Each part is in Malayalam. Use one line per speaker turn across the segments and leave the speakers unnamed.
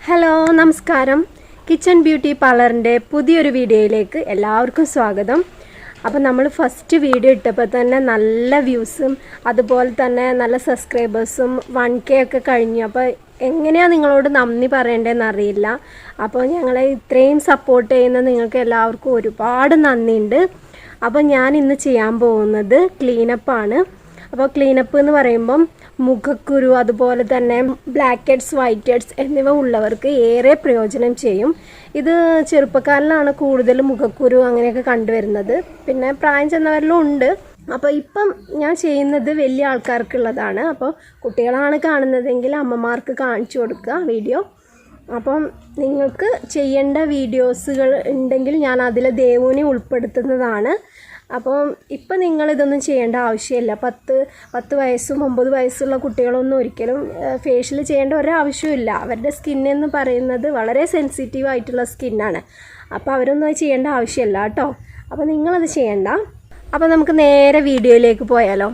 ഹലോ നമസ്കാരം. കിച്ചൺ ബ്യൂട്ടി പാർലറിൻ്റെ പുതിയൊരു വീഡിയോയിലേക്ക് എല്ലാവർക്കും സ്വാഗതം. അപ്പോൾ നമ്മൾ ഫസ്റ്റ് വീഡിയോ ഇട്ടപ്പോൾ തന്നെ നല്ല വ്യൂസും അതുപോലെ തന്നെ നല്ല സബ്സ്ക്രൈബേഴ്സും 1K ഒക്കെ കഴിഞ്ഞു. അപ്പോൾ എങ്ങനെയാണ് നിങ്ങളോട് നന്ദി പറയേണ്ടതെന്ന് അറിയില്ല. അപ്പോൾ ഞങ്ങളെ ഇത്രയും സപ്പോർട്ട് ചെയ്യുന്ന നിങ്ങൾക്ക് എല്ലാവർക്കും ഒരുപാട് നന്ദിയുണ്ട്. അപ്പോൾ ഞാൻ ഇന്ന് ചെയ്യാൻ പോകുന്നത് ക്ലീനപ്പാണ്. അപ്പോൾ ക്ലീനപ്പ് എന്ന് പറയുമ്പം മുഖക്കുരു അതുപോലെ തന്നെ ബ്ലാക്ക് ഹെഡ്സ് വൈറ്റ് ഹെഡ്സ് എന്നിവ ഉള്ളവർക്ക് ഏറെ പ്രയോജനം ചെയ്യും. ഇത് ചെറുപ്പക്കാരിലാണ് കൂടുതൽ മുഖക്കുരു അങ്ങനെയൊക്കെ കണ്ടുവരുന്നത്. പിന്നെ പ്രായം ചെന്നവരിലും ഉണ്ട്. അപ്പോൾ ഇപ്പം ഞാൻ ചെയ്യുന്നത് വലിയ ആൾക്കാർക്കുള്ളതാണ്. അപ്പോൾ കുട്ടികളാണ് കാണുന്നതെങ്കിൽ അമ്മമാർക്ക് കാണിച്ചു കൊടുക്കുക വീഡിയോ. അപ്പം നിങ്ങൾക്ക് ചെയ്യേണ്ട വീഡിയോസുകൾ ഉണ്ടെങ്കിൽ ഞാൻ അതിൽ ദേവുവിനെ ഉൾപ്പെടുത്തുന്നതാണ്. അപ്പം ഇപ്പം നിങ്ങളിതൊന്നും ചെയ്യേണ്ട ആവശ്യമില്ല. 10 വയസ്സും 9 വയസ്സുള്ള കുട്ടികളൊന്നും ഒരിക്കലും ഫേഷ്യൽ ചെയ്യേണ്ട ഒരാവശ്യമില്ല. അവരുടെ സ്കിന്നെന്ന് പറയുന്നത് വളരെ സെൻസിറ്റീവ് ആയിട്ടുള്ള സ്കിന്നാണ്. അപ്പോൾ അവരൊന്നും അത് ചെയ്യേണ്ട ആവശ്യമില്ല കേട്ടോ. അപ്പോൾ നിങ്ങളത് ചെയ്യണ്ട. അപ്പോൾ നമുക്ക് നേരെ വീഡിയോയിലേക്ക് പോയാലോ.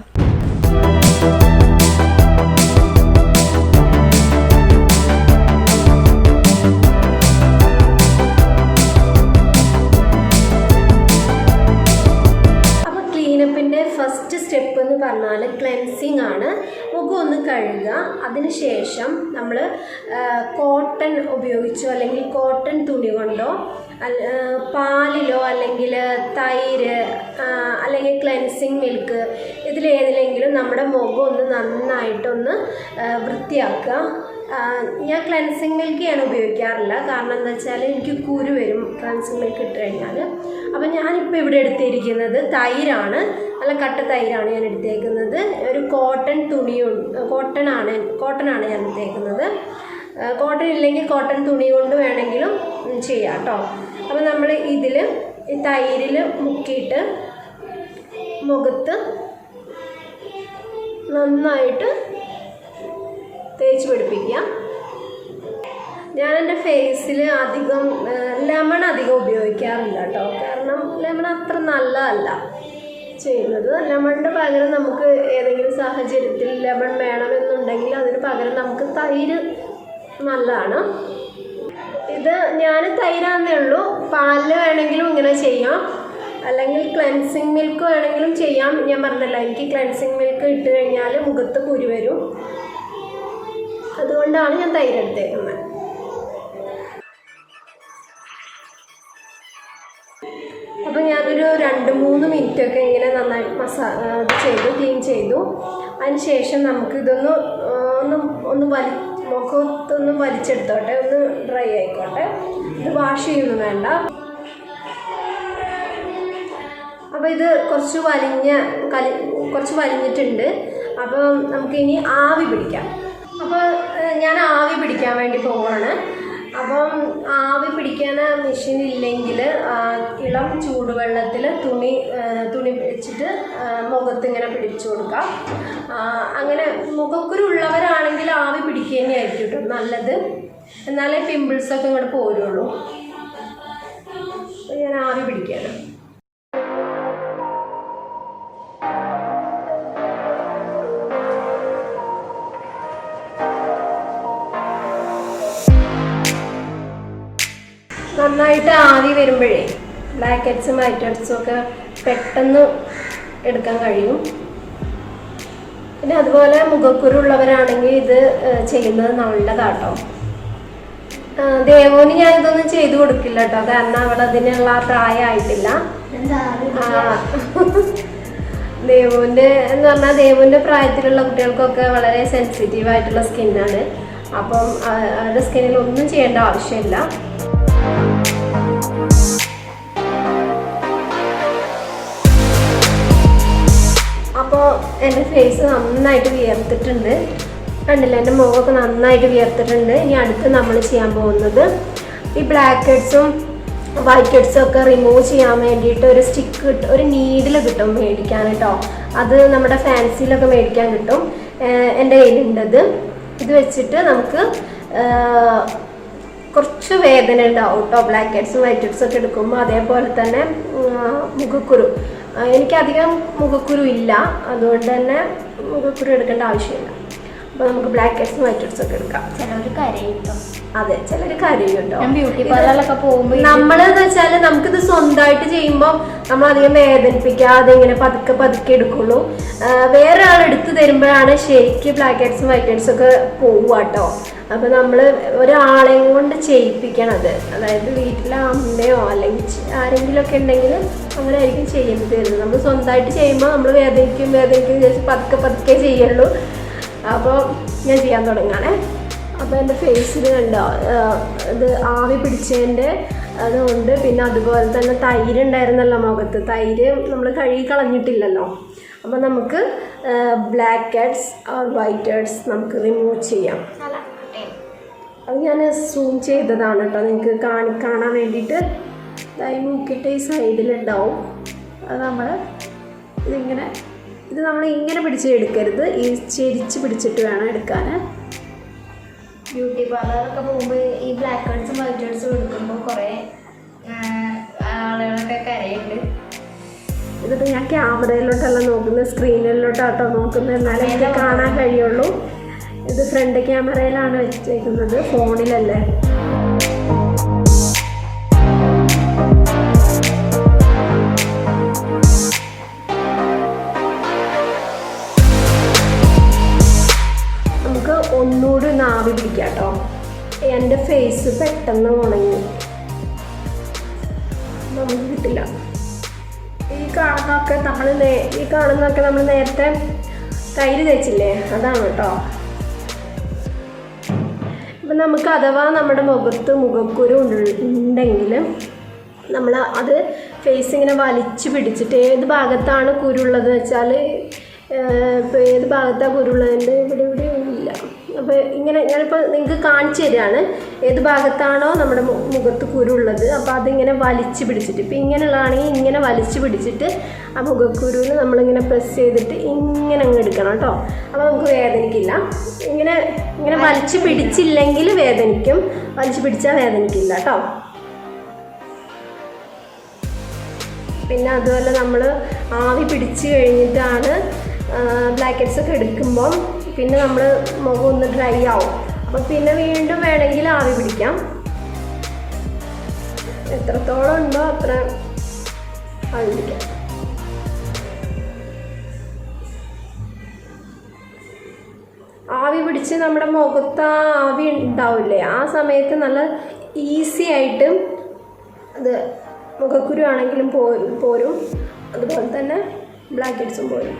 ഫസ്റ്റ് സ്റ്റെപ്പ് എന്ന് പറഞ്ഞാൽ ക്ലെൻസിങ് ആണ്. മുഖം ഒന്ന് കഴുകുക. അതിനുശേഷം നമ്മൾ കോട്ടൺ ഉപയോഗിച്ചോ അല്ലെങ്കിൽ കോട്ടൺ തുണി കൊണ്ടോ പാലിലോ അല്ലെങ്കിൽ തൈര് അല്ലെങ്കിൽ ക്ലെൻസിങ് മിൽക്ക് ഇതിലേതിലെങ്കിലും നമ്മുടെ മുഖം ഒന്ന് നന്നായിട്ടൊന്ന് വൃത്തിയാക്കുക. ഞാൻ ക്ലെൻസിങ് മിൽക്കാണ് ഉപയോഗിക്കാറില്ല. കാരണം എന്താ വെച്ചാൽ എനിക്ക് കുരു വരും ക്ലെൻസിങ് മിൽക്ക് ഇട്ട് കഴിഞ്ഞാൽ. അപ്പോൾ ഞാനിപ്പോൾ ഇവിടെ എടുത്തിരിക്കുന്നത് തൈരാണ്. നല്ല കട്ട തൈരാണ് ഞാൻ എടുത്തേക്കുന്നത്. ഒരു കോട്ടൺ തുണിയുണ്ട്. കോട്ടനാണ് ഞാൻ എടുത്തേക്കുന്നത്. കോട്ടൺ ഇല്ലെങ്കിൽ കോട്ടൺ തുണി കൊണ്ട് വേണമെങ്കിലും ചെയ്യാം കേട്ടോ. അപ്പോൾ നമ്മൾ ഇതിൽ ഈ തൈരിൽ മുക്കിയിട്ട് മുഖത്ത് നന്നായിട്ട് തേച്ച് പിടിപ്പിക്കുക. ഞാൻ എൻ്റെ ഫേസിൽ അധികം ലെമൺ ഉപയോഗിക്കാറില്ല കേട്ടോ. കാരണം ലെമൺ അത്ര നല്ലതല്ല ചെയ്യുന്നത്. ലെമണിൻ്റെ പകരം നമുക്ക് ഏതെങ്കിലും സാഹചര്യത്തിൽ ലെമൺ വേണമെന്നുണ്ടെങ്കിൽ അതിന് പകരം നമുക്ക് തൈര് നല്ലതാണ്. ഇത് ഞാൻ തൈരാന്നേ ഉള്ളൂ. പാലിൽ വേണമെങ്കിലും ഇങ്ങനെ ചെയ്യാം, അല്ലെങ്കിൽ ക്ലെൻസിങ് മിൽക്ക് വേണമെങ്കിലും ചെയ്യാം. ഞാൻ പറഞ്ഞല്ലോ, എനിക്ക് ക്ലെൻസിങ് മിൽക്ക് ഇട്ട് കഴിഞ്ഞാൽ മുഖത്ത് കുരു വരും. അതുകൊണ്ടാണ് ഞാൻ തൈര് എടുത്തേക്കുന്നത്. അപ്പോൾ ഞാനൊരു 2-3 മിനിറ്റൊക്കെ ഇങ്ങനെ നന്നായി ക്ലീൻ ചെയ്തു. അതിന് ശേഷം നമുക്കിതൊന്ന് മുഖത്തൊന്ന് വലിച്ചെടുത്തോട്ടെ, ഒന്ന് ഡ്രൈ ആയിക്കോട്ടെ. ഇത് വാഷ് ചെയ്യൊന്നും വേണ്ട. അപ്പോൾ ഇത് കുറച്ച് വലിഞ്ഞിട്ടുണ്ട്. അപ്പോൾ നമുക്കിനി ആവി പിടിക്കാം. അപ്പോൾ ഞാൻ ആവി പിടിക്കാൻ വേണ്ടി പോവാണ്. അപ്പം ആവി പിടിക്കാൻ മെഷീൻ ഇല്ലെങ്കിൽ ഇളം ചൂടുവെള്ളത്തിൽ തുണി വെച്ചിട്ട് മുഖത്ത് ഇങ്ങനെ പിടിച്ചു കൊടുക്കാം. അങ്ങനെ മുഖക്കുരു ഉള്ളവരാണെങ്കിൽ ആവി പിടിക്കുക തന്നെയായിരിക്കും കേട്ടോ നല്ലത്. എന്നാലേ പിമ്പിൾസൊക്കെ ഇങ്ങോട്ട് പോരുള്ളൂ. ഞാൻ ആവി പിടിക്കുകയാണ്. നന്നായിട്ട് ആവി വരുമ്പോഴേ ബ്ലാക്ക് ഹെഡ്സും വൈറ്റ് ഹെഡ്സും ഒക്കെ പെട്ടെന്ന് എടുക്കാൻ കഴിയും. പിന്നെ അതുപോലെ മുഖക്കുരു ഉള്ളവരാണെങ്കിൽ ഇത് ചെയ്യുന്നത് നല്ലതാട്ടോ. ദേവുവിന് ഞാൻ ഇതൊന്നും ചെയ്തു കൊടുക്കില്ല കേട്ടോ. കാരണം അവിടെ അതിനുള്ള പ്രായമായിട്ടില്ല. ദേവുവിൻ്റെ പ്രായത്തിലുള്ള കുട്ടികൾക്കൊക്കെ വളരെ സെൻസിറ്റീവ് ആയിട്ടുള്ള സ്കിന്നാണ്. അപ്പം അവരുടെ സ്കിന്നിൽ ഒന്നും ചെയ്യേണ്ട ആവശ്യമില്ല. അപ്പോൾ എൻ്റെ ഫേസ് നന്നായിട്ട് വിയർത്തിട്ടുണ്ട്. കണ്ടില്ല, എൻ്റെ മുഖമൊക്കെ നന്നായിട്ട് വിയർത്തിട്ടുണ്ട്. ഇനി അടുത്ത് നമ്മൾ ചെയ്യാൻ പോകുന്നത് ഈ ബ്ലാക്ക് ഹെഡ്സും വൈറ്റ് ഹെഡ്സും ഒക്കെ റിമൂവ് ചെയ്യാൻ വേണ്ടിയിട്ട് ഒരു സ്റ്റിക്ക് ഒരു നീഡിൽ കിട്ടും മേടിക്കാൻ കേട്ടോ. അത് നമ്മുടെ ഫാൻസിയിലൊക്കെ മേടിക്കാൻ കിട്ടും. എൻ്റെ കയ്യിലുണ്ടത്. ഇത് വെച്ചിട്ട് നമുക്ക് കുറച്ച് വേദന ഉണ്ടാവും കേട്ടോ ബ്ലാക്ക് ഹെഡ്സും വൈറ്റ് ഹെഡ്സും ഒക്കെ എടുക്കുമ്പോൾ. അതേപോലെ തന്നെ മുഖക്കുരു, എനിക്കധികം മുഖക്കുരു ഇല്ല, അതുകൊണ്ട് തന്നെ മുഖക്കുരു എടുക്കേണ്ട ആവശ്യമില്ല. അപ്പോൾ നമുക്ക് ബ്ലാക്ക് ഹെഡ്സും വൈറ്റ് ഹെഡ്സും ഒക്കെ എടുക്കാം.
ചിലവർ കരയും.
അതെ, ചിലർ കരയും കേട്ടോ.
ബ്യൂട്ടി പാർലറിലൊക്കെ പോകുമ്പോൾ
നമ്മളെന്ന് വെച്ചാൽ നമുക്കിത് സ്വന്തമായിട്ട് ചെയ്യുമ്പോൾ നമ്മൾ അധികം വേദനിപ്പിക്കാതെ ഇങ്ങനെ പതുക്കെ പതുക്കെ എടുക്കുള്ളൂ. വേറെ ആൾ എടുത്തു തരുമ്പോഴാണ് ശരിക്ക് ബ്ലാക്ക് ഹെഡ്സും വൈറ്റ് ഹെഡ്സും ഒക്കെ പോവുക കേട്ടോ. അപ്പോൾ നമ്മൾ ഒരാളെയും കൊണ്ട് ചെയ്യിപ്പിക്കണത്, അതായത് വീട്ടിലെ അമ്മയോ അല്ലെങ്കിൽ ആരെങ്കിലും ഒക്കെ ഉണ്ടെങ്കിൽ അങ്ങനെ ആയിരിക്കും ചെയ്യുന്നത് വരുന്നത്. നമ്മൾ സ്വന്തമായിട്ട് ചെയ്യുമ്പോൾ നമ്മൾ വേദനിക്കും വിചാരിച്ച് പതുക്കെ പതുക്കെ ചെയ്യുള്ളൂ. അപ്പോൾ ഞാൻ ചെയ്യാൻ തുടങ്ങാണേ. അപ്പോൾ എൻ്റെ ഫേസിൽ കണ്ടോ ഇത് ആവി പിടിച്ചതിൻ്റെ അതുകൊണ്ട്, പിന്നെ അതുപോലെ തന്നെ തൈര് ഉണ്ടായിരുന്നല്ലോ മുഖത്ത്, തൈര് നമ്മൾ കഴുകി കളഞ്ഞിട്ടില്ലല്ലോ. അപ്പോൾ നമുക്ക് black heads or white heads നമുക്ക് റിമൂവ് ചെയ്യാം. അത് ഞാൻ സൂം ചെയ്തതാണ് കേട്ടോ, നിങ്ങൾക്ക് കാണാൻ വേണ്ടിയിട്ട്. ഇതായി നോക്കിയിട്ട് ഈ സൈഡിലുണ്ടാവും. അത് നമ്മൾ ഇത് നമ്മൾ ഇങ്ങനെ പിടിച്ചെടുക്കരുത്, ഈ ചെരിച്ച് പിടിച്ചിട്ട് വേണം എടുക്കാൻ.
ബ്യൂട്ടി പാർലറൊക്കെ പോകുമ്പോൾ ഈ ബ്ലാക്ക് ഹെഡ്സും വൈറ്റ് ഹെഡ്സും എടുക്കുമ്പോൾ കുറേ ആളുകളൊക്കെ കരയുണ്ട്.
ഇതിപ്പോൾ ഞാൻ ക്യാമറയിലോട്ടല്ല നോക്കുന്നത്, സ്ക്രീനിലോട്ടാട്ടോ നോക്കുന്നത്, എന്നാലേ എനിക്ക് കാണാൻ കഴിയുള്ളൂ. ഇത് ഫ്രണ്ട് ക്യാമറയിലാണ് വെച്ചേക്കുന്നത്, ഫോണിലല്ലേ. നമുക്ക് ഒന്നുകൂടി ആവി പിടിക്കാം കേട്ടോ. എൻ്റെ ഫേസ് പെട്ടെന്ന് ഉണങ്ങി, നമുക്ക് കിട്ടില്ല. ഈ കാണുന്നതൊക്കെ നമ്മൾ നേരത്തെ തൈര് തേച്ചില്ലേ, അതാണ് കേട്ടോ. അപ്പം നമുക്ക് അഥവാ നമ്മുടെ മുഖത്ത് മുഖക്കുരു ഉണ്ടെങ്കിൽ നമ്മൾ അത് ഫേസ് ഇങ്ങനെ വലിച്ചു പിടിച്ചിട്ട്, ഏത് ഭാഗത്താണ് കുരുള്ളത് വെച്ചാൽ, ഇപ്പോൾ ഏത് ഭാഗത്താണ് കുരുള്ളതിൻ്റെ ഇവിടെ ഇല്ല. അപ്പോൾ ഇങ്ങനെ ഞാനിപ്പോൾ നിങ്ങൾക്ക് കാണിച്ചു തരികയാണ് ഏത് ഭാഗത്താണോ നമ്മുടെ മുഖത്ത് കുരുള്ളത്. അപ്പോൾ അതിങ്ങനെ വലിച്ചു പിടിച്ചിട്ട്, ഇപ്പോൾ ഇങ്ങനെയുള്ളതാണെങ്കിൽ ഇങ്ങനെ വലിച്ചു പിടിച്ചിട്ട് ആ മുഖക്കുരുവിന് നമ്മളിങ്ങനെ പ്രസ് ചെയ്തിട്ട് ഇങ്ങനെ അങ്ങ് എടുക്കണം കേട്ടോ. അപ്പോൾ നമുക്ക് വേദനിക്കില്ല. ഇങ്ങനെ വലിച്ചു പിടിച്ചില്ലെങ്കിൽ വേദനിക്കും, വലിച്ചു പിടിച്ചാൽ വേദനിക്കില്ല കേട്ടോ. പിന്നെ അതുപോലെ നമ്മൾ ആവി പിടിച്ച് കഴിഞ്ഞിട്ടാണ് ബ്ലാക്ക് ഹെഡ്സ് ഒക്കെ എടുക്കുമ്പം പിന്നെ നമ്മൾ മുഖം ഒന്ന് ഡ്രൈ ആവും. അപ്പോൾ പിന്നെ വീണ്ടും വേണമെങ്കിൽ ആവി പിടിക്കാം. എത്രത്തോളം ഉണ്ടോ അത്ര ആവി പിടിക്കാം. ആവി പിടിച്ച് നമ്മുടെ മുഖത്ത് ആവി ഉണ്ടാവില്ലേ, ആ സമയത്ത് നല്ല ഈസി ആയിട്ട് അത് മുഖക്കുരു ആണെങ്കിലും പോരും, അതുപോലെ തന്നെ ബ്ലാക്ക് ഹെഡ്സും പോരും.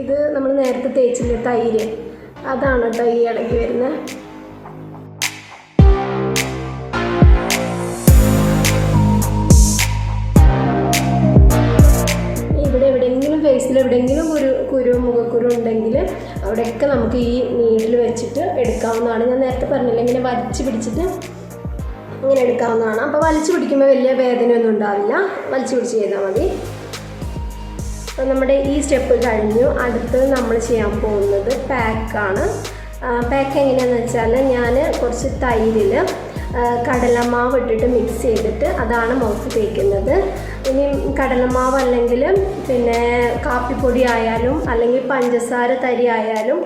ഇത് നമ്മൾ നേരത്തെ തേച്ചില്ലേ തൈര്, അതാണ് കേട്ടോ ഈ ഇടയ്ക്ക് വരുന്നത്. ഇവിടെ എവിടെയെങ്കിലും ഫേസിൽ എവിടെയെങ്കിലും മുഖക്കുരു ഉണ്ടെങ്കിൽ അവിടെയൊക്കെ നമുക്ക് ഈ നീഡിൽ വെച്ചിട്ട് എടുക്കാവുന്നതാണ്. ഞാൻ നേരത്തെ പറഞ്ഞില്ല, ഇങ്ങനെ വലിച്ചു പിടിച്ചിട്ട് ഇങ്ങനെ എടുക്കാവുന്നതാണ്. അപ്പോൾ വലിച്ചു പിടിക്കുമ്പോൾ വലിയ വേദനയൊന്നും ഉണ്ടാവില്ല, വലിച്ചു പിടിച്ച് ചെയ്താൽ മതി. അപ്പോൾ നമ്മുടെ ഈ സ്റ്റെപ്പ് കഴിഞ്ഞു. അടുത്ത് നമ്മൾ ചെയ്യാൻ പോകുന്നത് പാക്കാണ്. പാക്ക് എങ്ങനെയാണെന്ന് വെച്ചാൽ, ഞാൻ കുറച്ച് തൈരിൽ കടലമാവ് ഇട്ടിട്ട് മിക്സ് ചെയ്തിട്ട് അതാണ് മുഖത്ത് തേക്കുന്നത്. ഇനി കടലമാവ് അല്ലെങ്കിൽ പിന്നെ കാപ്പിപ്പൊടി ആയാലും അല്ലെങ്കിൽ പഞ്ചസാര തരി ആയാലും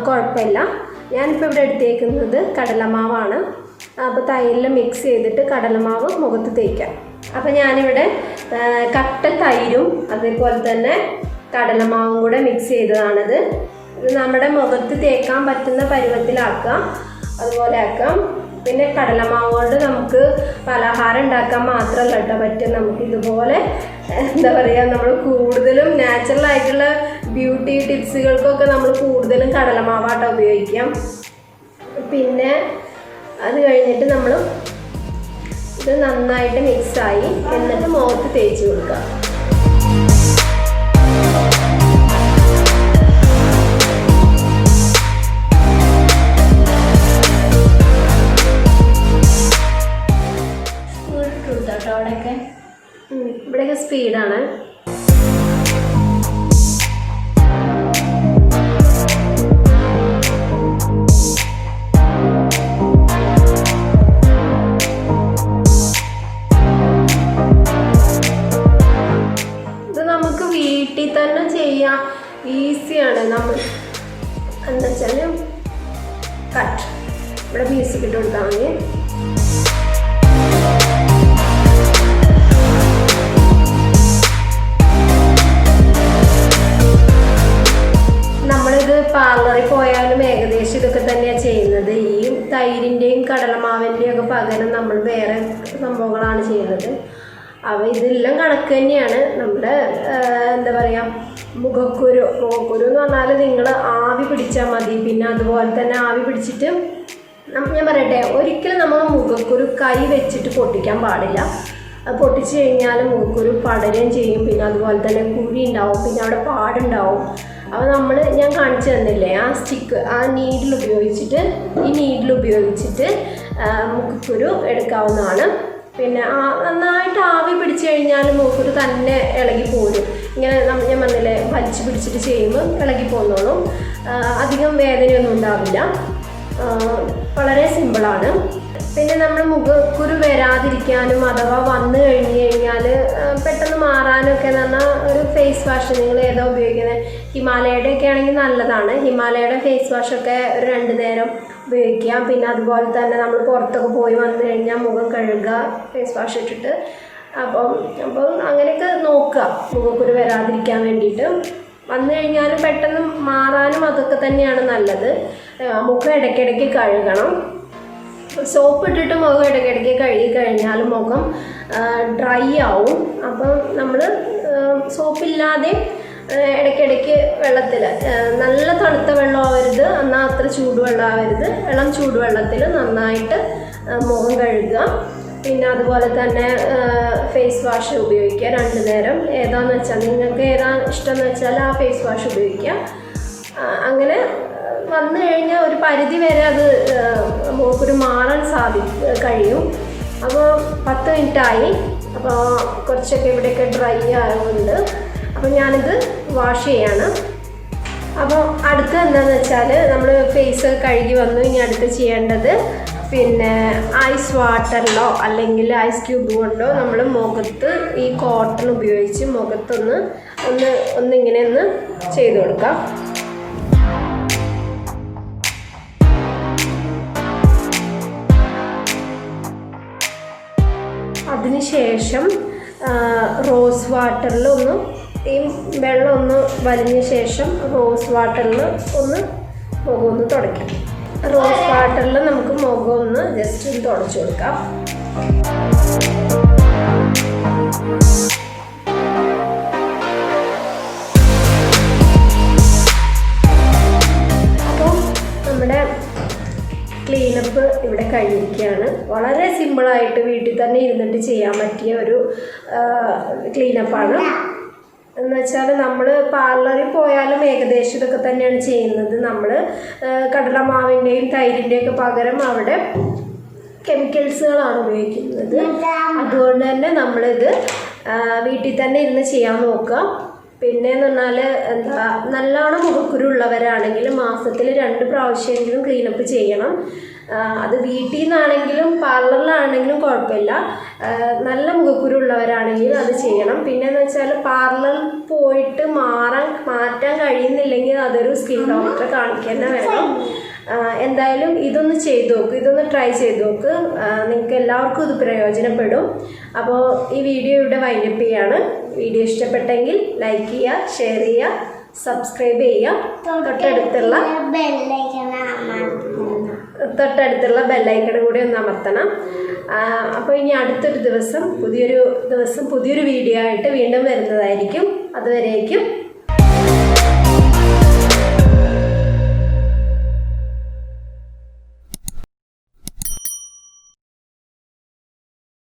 കുഴപ്പമില്ല. ഞാനിപ്പോൾ ഇവിടെ എടുത്തേക്കുന്നത് കടലമാവാണ്. അപ്പോൾ തൈരിൽ മിക്സ് ചെയ്തിട്ട് കടലമാവ് മുഖത്ത് തേക്കാം. അപ്പോൾ ഞാനിവിടെ കട്ട തൈരും അതേപോലെ തന്നെ കടലമാവും കൂടെ മിക്സ് ചെയ്തതാണിത്. ഇത് നമ്മുടെ മുഖത്ത് തേക്കാൻ പറ്റുന്ന പരുവത്തിലാക്കാം, അതുപോലെ ആക്കാം. പിന്നെ കടലമാവ് കൊണ്ട് നമുക്ക് പലഹാരം ഉണ്ടാക്കാൻ മാത്രമല്ല കേട്ടോ പറ്റും. നമുക്ക് ഇതുപോലെ എന്താ പറയുക, നമ്മൾ കൂടുതലും നാച്ചുറലായിട്ടുള്ള ബ്യൂട്ടി ടിപ്സുകൾക്കൊക്കെ നമ്മൾ കൂടുതലും കടലമാവാട്ടോ ഉപയോഗിക്കാം. പിന്നെ അത് കഴിഞ്ഞിട്ട് നമ്മൾ ഇത് നന്നായിട്ട് മിക്സായി എന്നിട്ട് മുഖത്ത് തേച്ച് കൊടുക്കുക. ഇവിടെയൊക്കെ സ്പീഡാണ്. ഈസിയാണ്. നമ്മൾ എന്താ വെച്ചാൽ കട്ട് ഇവിടെ മ്യൂസിക് ഇട്ട് കൊടുത്താൽ മതി. നമ്മളിത് പാർലറിൽ പോയാലും ഏകദേശം ഇതൊക്കെ തന്നെയാണ് ചെയ്യുന്നത്. ഈ തൈരിൻ്റെയും കടലമാവിൻ്റെയും ഒക്കെ പകരം നമ്മൾ വേറെ സംഭവങ്ങളാണ് ചെയ്യുന്നത്. അപ്പോൾ ഇതെല്ലാം കണക്ക് തന്നെയാണ്. നമ്മുടെ എന്താ പറയുക, മുഖക്കുരു എന്ന് പറഞ്ഞാൽ നിങ്ങൾ ആവി പിടിച്ചാൽ മതി. പിന്നെ അതുപോലെ തന്നെ ആവി പിടിച്ചിട്ട് ഞാൻ പറയട്ടെ, ഒരിക്കലും നമ്മൾ മുഖക്കുരു കൈ വെച്ചിട്ട് പൊട്ടിക്കാൻ പാടില്ല. പൊട്ടിച്ച് കഴിഞ്ഞാൽ മുഖക്കുരു പടരുകയും ചെയ്യും. പിന്നെ അതുപോലെ തന്നെ കുഴി ഉണ്ടാവും, പിന്നെ അവിടെ പാടുണ്ടാവും. അപ്പോൾ ഞാൻ കാണിച്ചു തന്നില്ലേ ആ സ്റ്റിക്ക്, ആ നീഡിൽ ഉപയോഗിച്ചിട്ട് മുഖക്കുരു എടുക്കാവുന്നതാണ്. പിന്നെ നന്നായിട്ട് ആവി പിടിച്ചു കഴിഞ്ഞാൽ മുഖക്കുരു തന്നെ ഇളകി പോരും. ഇങ്ങനെ ഞാൻ പറഞ്ഞില്ലേ, വലിച്ചു പിടിച്ചിട്ട് ചെയ്യുമ്പോൾ ഇളകി പോന്നോളും. അധികം വേദനയൊന്നും ഉണ്ടാവില്ല. വളരെ സിമ്പിളാണ്. പിന്നെ നമ്മൾ മുഖക്കുരു വരാതിരിക്കാനും അഥവാ വന്നു കഴിഞ്ഞാൽ പെട്ടെന്ന് മാറാനൊക്കെ എന്ന് പറഞ്ഞാൽ ഒരു ഫേസ് വാഷ് നിങ്ങൾ ഏതാ ഉപയോഗിക്കുന്നത്, ഹിമാലയയുടെ ഒക്കെ ആണെങ്കിൽ നല്ലതാണ്. ഹിമാലയയുടെ ഫേസ് വാഷൊക്കെ ഒരു 2 നേരം ഉപയോഗിക്കാം. പിന്നെ അതുപോലെ തന്നെ നമ്മൾ പുറത്തൊക്കെ പോയി വന്നു കഴിഞ്ഞാൽ മുഖം കഴുകുക ഫേസ് വാഷ് ഇട്ടിട്ട്. അപ്പം അങ്ങനെയൊക്കെ നോക്കുക മുഖക്കുരു വരാതിരിക്കാൻ വേണ്ടിയിട്ട്. വന്നു കഴിഞ്ഞാൽ പെട്ടെന്ന് മാറാനും അതൊക്കെ തന്നെയാണ് നല്ലത്. മുഖം ഇടയ്ക്കിടയ്ക്ക് കഴുകണം. സോപ്പ് ഇട്ടിട്ട് മുഖം ഇടയ്ക്കിടയ്ക്ക് കഴുകി കഴിഞ്ഞാൽ മുഖം ഡ്രൈ ആവും. അപ്പം നമ്മൾ സോപ്പില്ലാതെ ഇടയ്ക്കിടയ്ക്ക് വെള്ളത്തിൽ, നല്ല തണുത്ത വെള്ളം ആവരുത്, എന്നാൽ അത്ര ചൂടുവെള്ളം ആവരുത്, ചൂടുവെള്ളത്തിൽ നന്നായിട്ട് മുഖം കഴുകുക. പിന്നെ അതുപോലെ തന്നെ ഫേസ് വാഷ് ഉപയോഗിക്കുക 2 നേരം. ഏതാണെന്ന് വെച്ചാൽ നിങ്ങൾക്ക് ഏതാണ് ഇഷ്ടമെന്ന് വെച്ചാൽ ആ ഫേസ് വാഷ് ഉപയോഗിക്കുക. അങ്ങനെ വന്നു കഴിഞ്ഞാൽ ഒരു പരിധി വരെ അത് മുഖക്കുരു മാറാൻ കഴിയും. അപ്പോൾ 10 മിനിറ്റായി. അപ്പോൾ കുറച്ചൊക്കെ ഇവിടെയൊക്കെ ഡ്രൈ ആയതുകൊണ്ട് അപ്പോൾ ഞാനിത് വാഷ് ചെയ്യാണ്. അപ്പോൾ അടുത്ത് എന്താണെന്ന് വെച്ചാൽ നമ്മൾ ഫേസ് കഴുകി വന്നു. ഇനി അടുത്ത് ചെയ്യേണ്ടത് പിന്നെ ഐസ് വാട്ടറിലോ അല്ലെങ്കിൽ ഐസ് ക്യൂബ് കൊണ്ടോ നമ്മൾ മുഖത്ത് ഈ കോട്ടൺ ഉപയോഗിച്ച് മുഖത്തൊന്ന് ഇങ്ങനെ ഒന്ന് ചെയ്ത് കൊടുക്കാം. അതിനുശേഷം റോസ് വാട്ടറിൽ ഈ വെള്ളം ഒന്ന് വലിഞ്ഞ ശേഷം റോസ് വാട്ടറിൽ മുഖം തുടയ്ക്കാം. റോസ് വാട്ടറിൽ നമുക്ക് മുഖം ജസ്റ്റ് ഒന്ന് തുടച്ചു കൊടുക്കാം. അപ്പോൾ നമ്മുടെ ക്ലീനപ്പ് ഇവിടെ കഴിഞ്ഞിരിക്കുകയാണ്. വളരെ സിമ്പിളായിട്ട് വീട്ടിൽ തന്നെ ഇരുന്നിട്ട് ചെയ്യാൻ പറ്റിയ ഒരു ക്ലീനപ്പാണ്. എന്ന് വെച്ചാൽ നമ്മൾ പാർലറിൽ പോയാലും ഏകദേശം ഇതൊക്കെ തന്നെയാണ് ചെയ്യുന്നത്. നമ്മൾ കടലമാവിൻ്റെയും തൈരിൻ്റെയും ഒക്കെ പകരം അവിടെ കെമിക്കൽസുകളാണ് ഉപയോഗിക്കുന്നത്. അതുകൊണ്ട് തന്നെ നമ്മളിത് വീട്ടിൽ തന്നെ ഇരുന്ന് ചെയ്യാൻ നോക്കുക. പിന്നെയെന്ന് പറഞ്ഞാൽ നല്ലോണം മുഖക്കുരു ഉള്ളവരാണെങ്കിൽ മാസത്തിൽ 2 പ്രാവശ്യമെങ്കിലും ക്ലീനപ്പ് ചെയ്യണം. അത് വീട്ടിൽ നിന്നാണെങ്കിലും പാർലറിലാണെങ്കിലും കുഴപ്പമില്ല. നല്ല മുഖക്കുരു ഉള്ളവരാണെങ്കിൽ അത് ചെയ്യണം. പിന്നെയെന്ന് വെച്ചാൽ പാർലറിൽ പോയിട്ട് മാറ്റാൻ കഴിയുന്നില്ലെങ്കിൽ അതൊരു സ്കിൻ ഡോക്ടറെ കാണിക്കാൻ തന്നെ വേണം. എന്തായാലും ഇതൊന്ന് ചെയ്ത് നോക്ക്, ഇതൊന്ന് ട്രൈ ചെയ്ത് നോക്ക്. നിങ്ങൾക്ക് എല്ലാവർക്കും ഇത് പ്രയോജനപ്പെടും. അപ്പോൾ ഈ വീഡിയോ ഇവിടെ വൈൻഡപ്പ് ചെയ്യാണ്. വീഡിയോ ഇഷ്ടപ്പെട്ടെങ്കിൽ ലൈക്ക് ചെയ്യുക, ഷെയർ ചെയ്യുക, സബ്സ്ക്രൈബ് ചെയ്യുക. തൊട്ടടുത്തുള്ള ബെല്ലൈക്കണും കൂടി ഒന്ന് അമർത്തണം. അപ്പോൾ ഇനി അടുത്തൊരു ദിവസം പുതിയൊരു വീഡിയോ ആയിട്ട് വീണ്ടും വരുന്നതായിരിക്കും. അതുവരേക്കും